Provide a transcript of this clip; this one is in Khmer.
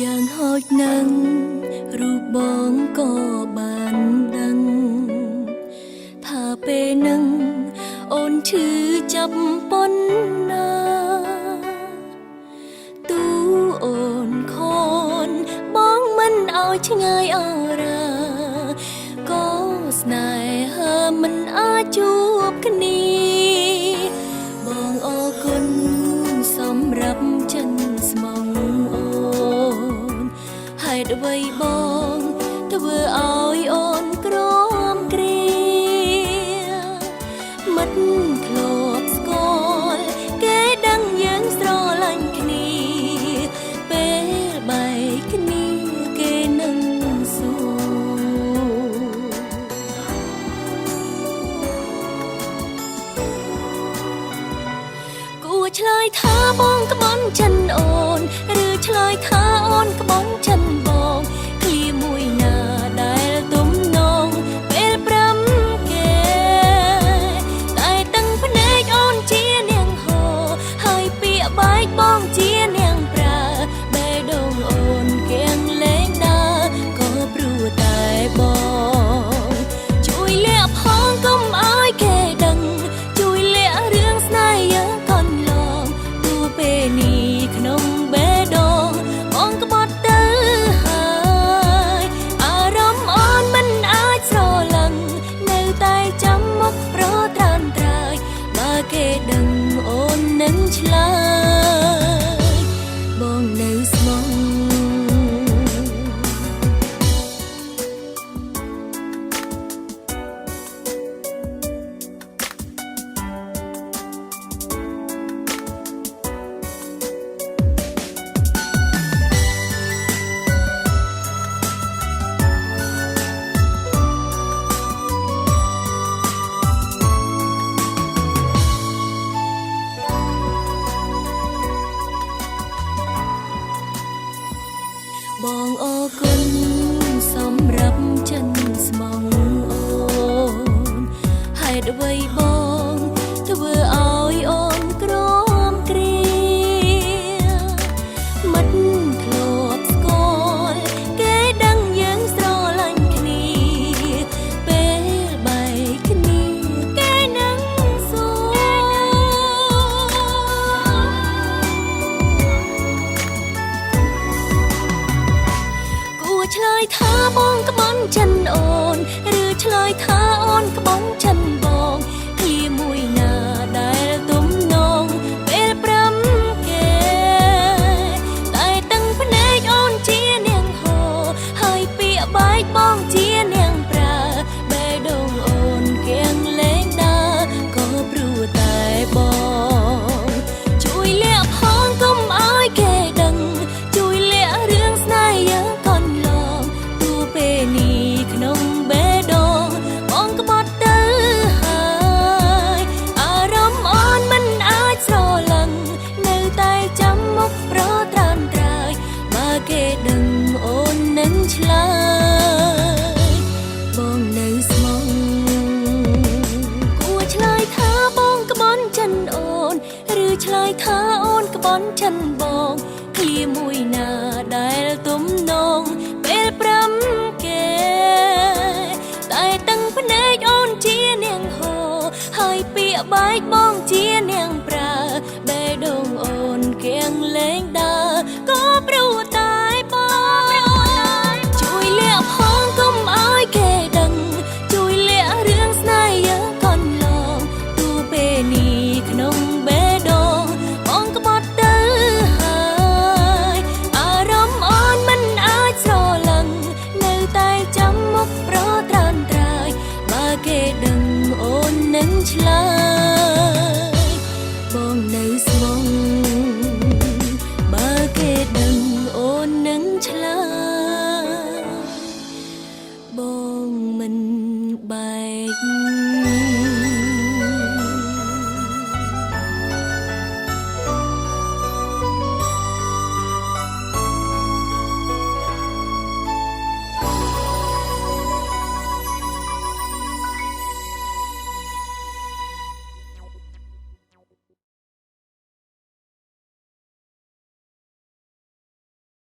យ៉ាងហោចណាស់រូបបងក៏បានដឹងថាពេលនឹងអូនឈឺចាប់ប៉ុណ្ណាទូអូនខនបងមិនឲ្យឆ្ងាយអរាក៏ស្នេហាមិនអាចជួបគ្នាបងអរគុណសម្រាប់ចិនស្មងហេតុអ្វីបងធ្វើឲ្យអូនក្រំគ្រាមិត្តធ្លាប់ស្គាល់គេដឹងយើងស្រឡាញ់គ្នាពេលបែកគ្នាគេនឹងសួរគួរឆ្លើយថាបងក្បន់ចិនអូនឬឆ្លើយថាអូនក្បន់ចិនបងឃ្លាមួយណាដែលទំនងពេលប្រាំគេតែទាំងភ្នែកអូនជានាងហោហើយពាក្យបែកបងជានាងប្រើបេះដូងអូនគៀងលេងដើរក៏ព្រោះតែបងជួយលាក់ផងកុំឲ្យគេដឹងជួយលាក់រឿងស្នេហ៍យើងកន្លងទោះពេលនេះក្នុងបេះដូងបងក្បត់ទៅហើយអារម្មណ៍អូនមិនអាចស្រឡឹងនៅតែចាំមុខប្រត្រានត្រើយបើគេដឹងអូននឹងឆ្លើយបងនៅស្មងបងអរគុណសម្រាប់ចិនស្មងអូនហេតុអ្វីបងធ្វើឲ្យអូនក្រំគ្រាមិត្តធ្លាប់ស្គាល់គេដឹងយើងស្រឡាញ់គ្នាពេលបែកគ្នាគេនឹងសួរឆ្លើយថាបងក្បន់ចិនអូនឬឆ្លើយថាអូនក្បន់ចិនបងឃ្លាមួយណាដែលទំនងពេលប្រាំគេតែទាំងភ្នែកអូនជានាងហោហើយពាក្យបែកបងជានាងប្រើបេះដូងអូនគៀងលេងដើរក៏ព្រោះតែបងជួយលាក់ផងកុំឲ្យគេដឹងជួយលាក់រឿងស្នេហ៍យើងកន្លងពេលនេះក្នុងបេះដូងបងក្បត់ទៅហើយអារម្មណ៍អូនមិនអាចស្រឡឹងនៅតែចាំមុខប្រត្រានត្រើយបើគេដឹងអូននឹងឆ្លើយ